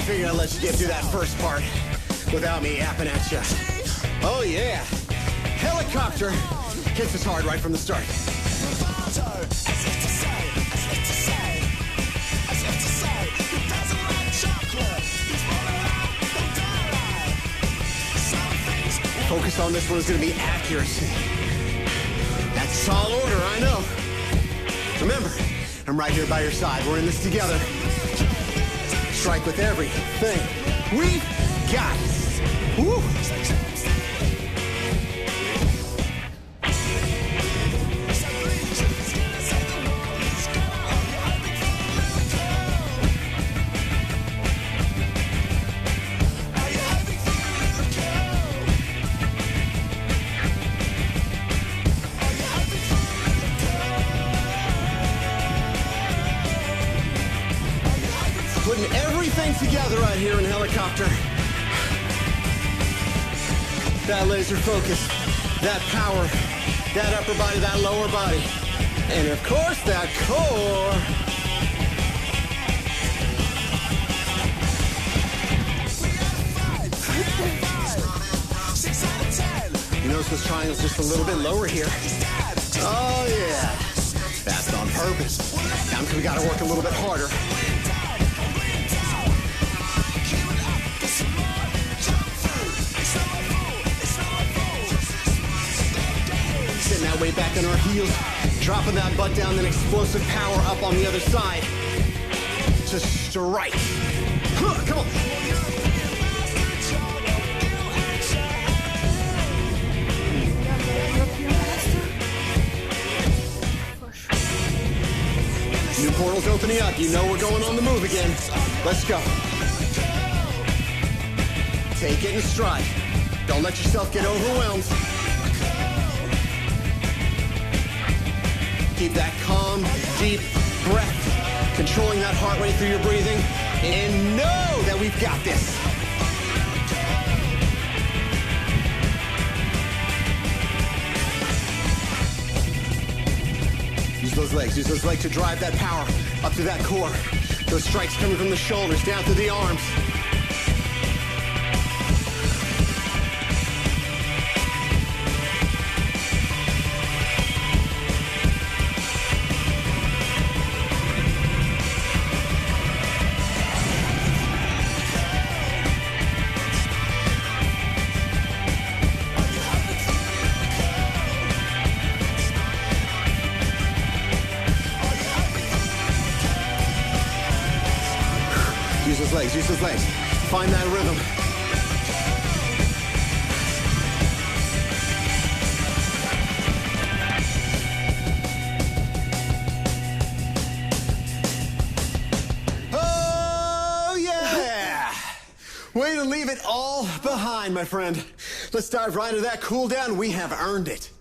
figured I'd let you get through that first part without me yapping at you. Oh yeah, helicopter hits us hard right from the start. Focus on this one is going to be accuracy. That's tall order, I know. Remember, I'm right here by your side. We're in this together. Strike with everything we've got. Woo! Putting everything together right here in helicopter. That laser focus, that power, that upper body, that lower body, and of course that core. You notice this triangle's just a little bit lower here. Oh yeah, that's on purpose. Now we gotta work a little bit harder. Sitting that way back on our heels, dropping that butt down, then explosive power up on the other side to strike. Huh, come on. New portal's opening up. You know we're going on the move again. Let's go. Take it in stride. Don't let yourself get overwhelmed. Keep that calm, deep breath, controlling that heart rate through your breathing, and know that we've got this. Use those legs to drive that power up to that core. Those strikes coming from the shoulders down through the arms. Use those legs. Find that rhythm. Oh, yeah! Way to leave it all behind, my friend. Let's dive right into that cool down. We have earned it.